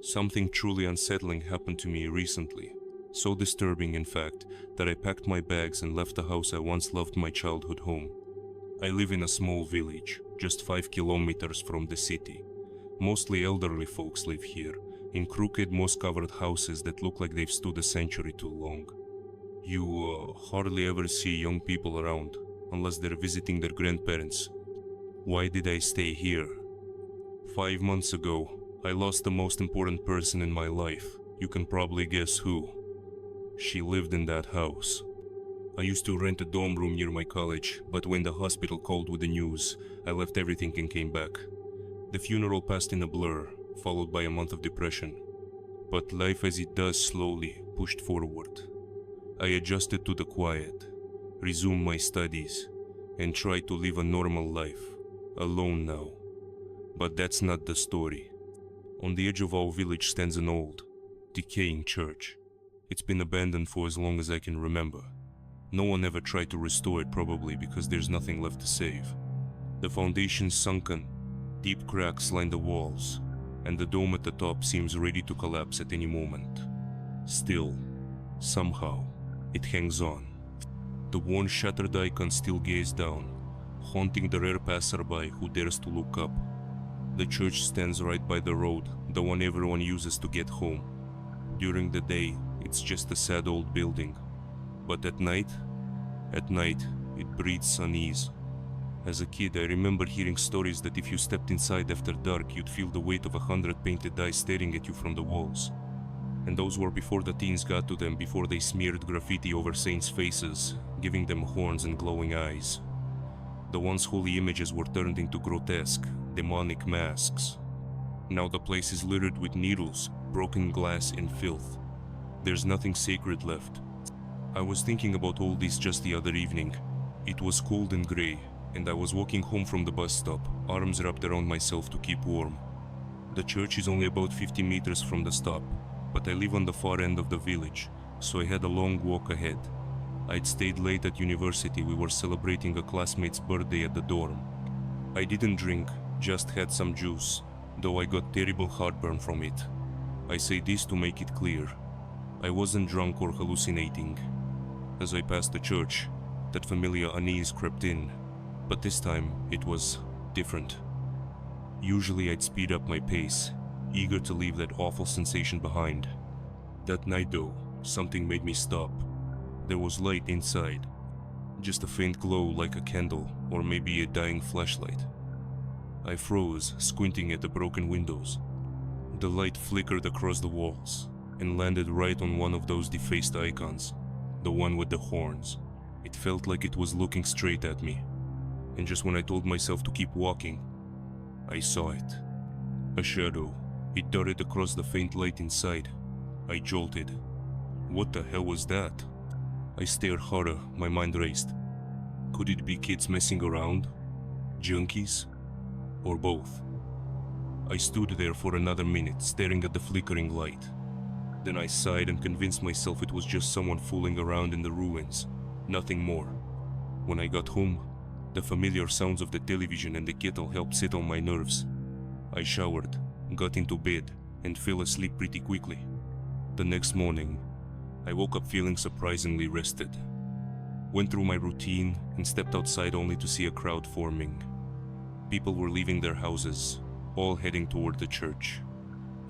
Something truly unsettling happened to me recently. So disturbing, in fact, that I packed my bags and left the house I once loved, my childhood home. I live in a small village, just 5 kilometers from the city. Mostly elderly folks live here, in crooked moss-covered houses that look like they've stood a century too long. You hardly ever see young people around, unless they're visiting their grandparents. Why did I stay here? 5 months ago, I lost the most important person in my life. You can probably guess who. She lived in that house. I used to rent a dorm room near my college, but when the hospital called with the news, I left everything and came back. The funeral passed in a blur, followed by a month of depression. But life as it does slowly pushed forward. I adjusted to the quiet, resumed my studies, and tried to live a normal life, alone now. But that's not the story. On the edge of our village stands an old, decaying church. It's been abandoned for as long as I can remember. No one ever tried to restore it, probably because there's nothing left to save. The foundation's sunken, deep cracks line the walls, and the dome at the top seems ready to collapse at any moment. Still, somehow, it hangs on. The worn, shattered icon still gazes down, haunting the rare passerby who dares to look up. The church stands right by the road, the one everyone uses to get home. During the day, it's just a sad old building. But at night, it breeds unease. As a kid, I remember hearing stories that if you stepped inside after dark, you'd feel the weight of 100 painted eyes staring at you from the walls. And those were before the teens got to them, before they smeared graffiti over saints' faces, giving them horns and glowing eyes. The once holy images were turned into grotesque, demonic masks. Now the place is littered with needles, broken glass, and filth. There's nothing sacred left. I was thinking about all this just the other evening. It was cold and grey, and I was walking home from the bus stop, arms wrapped around myself to keep warm. The church is only about 50 meters from the stop, but I live on the far end of the village, so I had a long walk ahead. I'd stayed late at university. We were celebrating a classmate's birthday at the dorm. I didn't drink, just had some juice, though I got terrible heartburn from it. I say this to make it clear. I wasn't drunk or hallucinating. As I passed the church, that familiar unease crept in, but this time it was different. Usually I'd speed up my pace, eager to leave that awful sensation behind. That night though, something made me stop. There was light inside, just a faint glow like a candle or maybe a dying flashlight. I froze, squinting at the broken windows. The light flickered across the walls and landed right on one of those defaced icons, the one with the horns. It felt like it was looking straight at me, and just when I told myself to keep walking, I saw it. A shadow. It darted across the faint light inside. I jolted. What the hell was that? I stared harder, my mind raced. Could it be kids messing around? Junkies? Or both? I stood there for another minute, staring at the flickering light. Then I sighed and convinced myself it was just someone fooling around in the ruins, nothing more. When I got home, the familiar sounds of the television and the kettle helped settle my nerves. I showered, got into bed, and fell asleep pretty quickly. The next morning, I woke up feeling surprisingly rested. Went through my routine and stepped outside only to see a crowd forming. People were leaving their houses, all heading toward the church.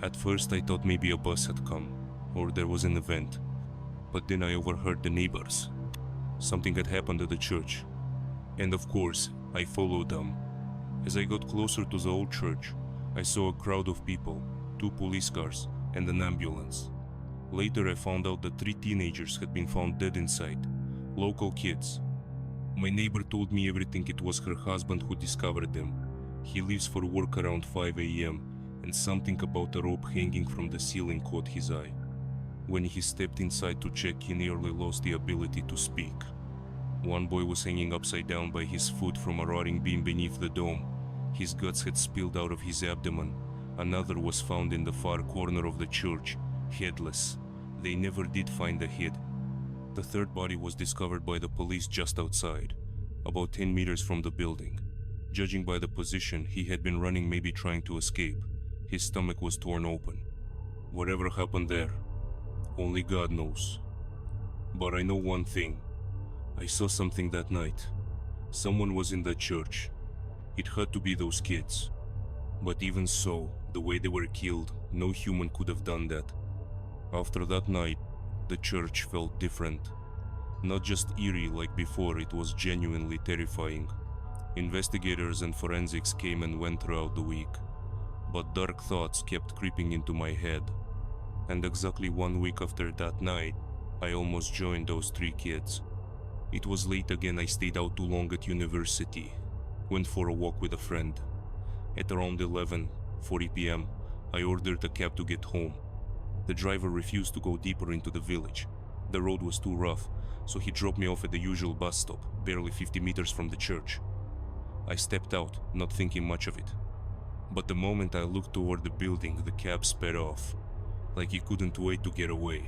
At first I thought maybe a bus had come, or there was an event. But then I overheard the neighbors. Something had happened at the church. And of course, I followed them. As I got closer to the old church, I saw a crowd of people, 2 police cars, and an ambulance. Later I found out that 3 teenagers had been found dead inside, local kids. My neighbor told me everything. It was her husband who discovered them. He leaves for work around 5 a.m. and something about a rope hanging from the ceiling caught his eye. When he stepped inside to check, he nearly lost the ability to speak. One boy was hanging upside down by his foot from a rotting beam beneath the dome. His guts had spilled out of his abdomen. Another was found in the far corner of the church, headless. They never did find the head. The third body was discovered by the police just outside, about 10 meters from the building. Judging by the position, he had been running, maybe trying to escape. His stomach was torn open. Whatever happened there, only God knows. But I know one thing. I saw something that night. Someone was in that church. It had to be those kids. But even so, the way they were killed, no human could have done that. After that night, the church felt different. Not just eerie like before, it was genuinely terrifying. Investigators and forensics came and went throughout the week. But dark thoughts kept creeping into my head. And exactly 1 week after that night, I almost joined those 3 kids. It was late again. I stayed out too long at university. Went for a walk with a friend. At around 11:40 p.m., I ordered a cab to get home. The driver refused to go deeper into the village. The road was too rough, so he dropped me off at the usual bus stop, barely 50 meters from the church. I stepped out, not thinking much of it. But the moment I looked toward the building, the cab sped off, like he couldn't wait to get away.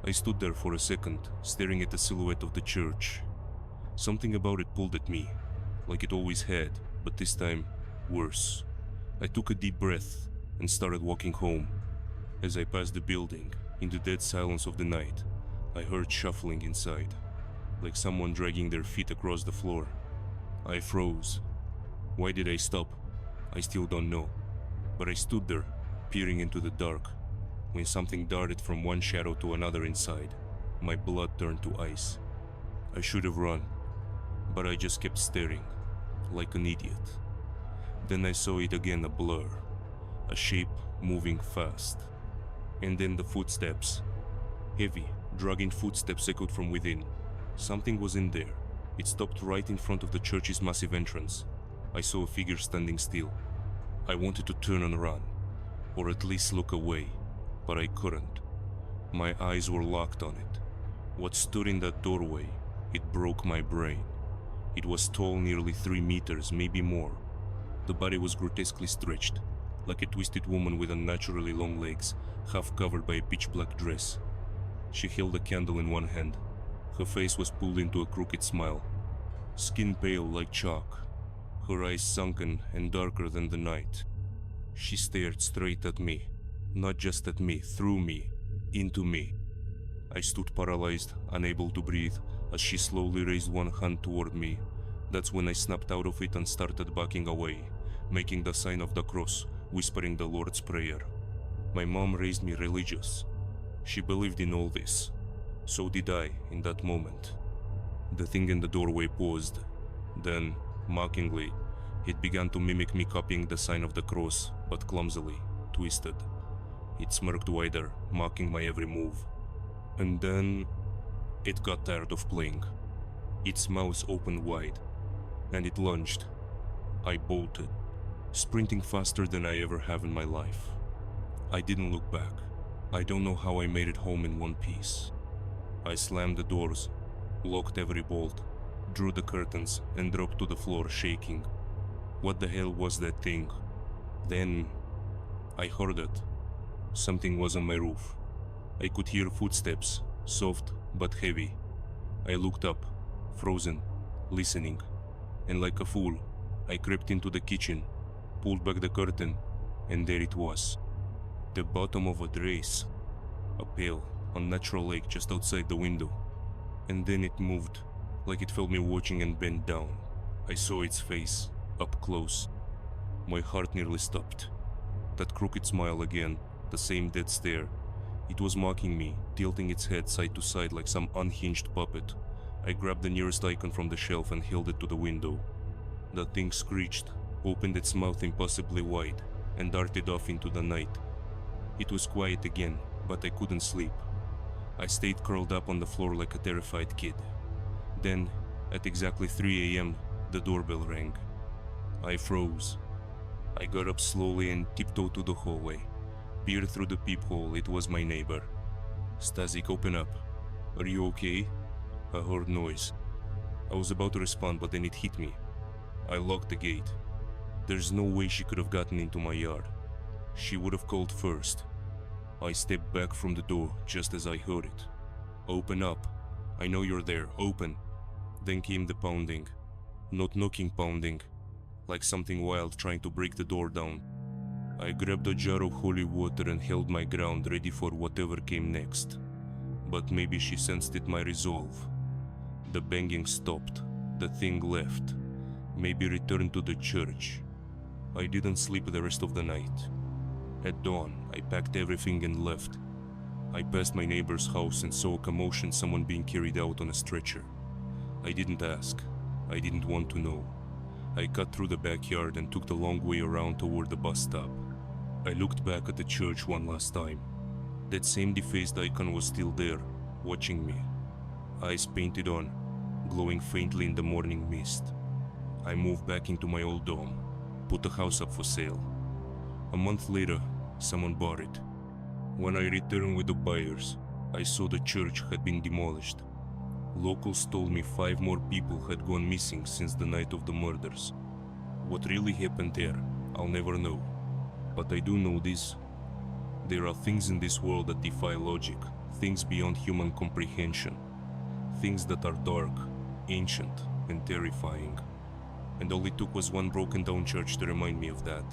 I stood there for a second, staring at the silhouette of the church. Something about it pulled at me, like it always had, but this time, worse. I took a deep breath and started walking home. As I passed the building, in the dead silence of the night, I heard shuffling inside, like someone dragging their feet across the floor. I froze. Why did I stop? I still don't know. But I stood there, peering into the dark, when something darted from one shadow to another inside. My blood turned to ice. I should have run, but I just kept staring, like an idiot. Then I saw it again, a blur, a shape moving fast. And then the footsteps. Heavy, dragging footsteps echoed from within. Something was in there. It stopped right in front of the church's massive entrance. I saw a figure standing still. I wanted to turn and run, or at least look away, but I couldn't. My eyes were locked on it. What stood in that doorway, it broke my brain. It was tall, nearly 3 meters, maybe more. The body was grotesquely stretched, like a twisted woman with unnaturally long legs, half covered by a pitch-black dress. She held a candle in one hand. Her face was pulled into a crooked smile. Skin pale like chalk, her eyes sunken and darker than the night. She stared straight at me, not just at me, through me, into me. I stood paralyzed, unable to breathe, as she slowly raised one hand toward me. That's when I snapped out of it and started backing away, making the sign of the cross, whispering the Lord's Prayer. My mom raised me religious. She believed in all this. So did I, in that moment. The thing in the doorway paused. Then, mockingly, it began to mimic me copying the sign of the cross, but clumsily, twisted. It smirked wider, mocking my every move. And then, it got tired of playing. Its mouth opened wide, and it lunged. I bolted, sprinting faster than I ever have in my life. I didn't look back. I don't know how I made it home in one piece. I slammed the doors, locked every bolt, drew the curtains, and dropped to the floor shaking. What the hell was that thing? Then, I heard it. Something was on my roof. I could hear footsteps, soft but heavy. I looked up, frozen, listening, and like a fool, I crept into the kitchen, pulled back the curtain, and there it was. The bottom of a dress, a pale, unnatural lake just outside the window. And then it moved, like it felt me watching, and bent down. I saw its face, up close. My heart nearly stopped. That crooked smile again, the same dead stare. It was mocking me, tilting its head side to side like some unhinged puppet. I grabbed the nearest icon from the shelf and held it to the window. That thing screeched, opened its mouth impossibly wide, and darted off into the night. It was quiet again, but I couldn't sleep. I stayed curled up on the floor like a terrified kid. Then, at exactly 3 a.m., the doorbell rang. I froze. I got up slowly and tiptoed to the hallway. Peered through the peephole. It was my neighbor. "Stasik, open up. Are you okay?" I heard noise. I was about to respond, but then it hit me. I locked the gate. There's no way she could have gotten into my yard. She would have called first. I stepped back from the door just as I heard it. "Open up. I know you're there. Open." Then came the pounding. Not knocking, pounding. Like something wild trying to break the door down. I grabbed a jar of holy water and held my ground, ready for whatever came next. But maybe she sensed it, my resolve. The banging stopped. The thing left. Maybe returned to the church. I didn't sleep the rest of the night. At dawn, I packed everything and left. I passed my neighbor's house and saw a commotion, someone being carried out on a stretcher. I didn't ask. I didn't want to know. I cut through the backyard and took the long way around toward the bus stop. I looked back at the church one last time. That same defaced icon was still there, watching me. Eyes painted on, glowing faintly in the morning mist. I moved back into my old dome, put the house up for sale. A month later, someone bought it. When I returned with the buyers, I saw the church had been demolished. Locals told me 5 more people had gone missing since the night of the murders. What really happened there, I'll never know. But I do know this. There are things in this world that defy logic, things beyond human comprehension. Things that are dark, ancient, and terrifying. And all it took was one broken down church to remind me of that.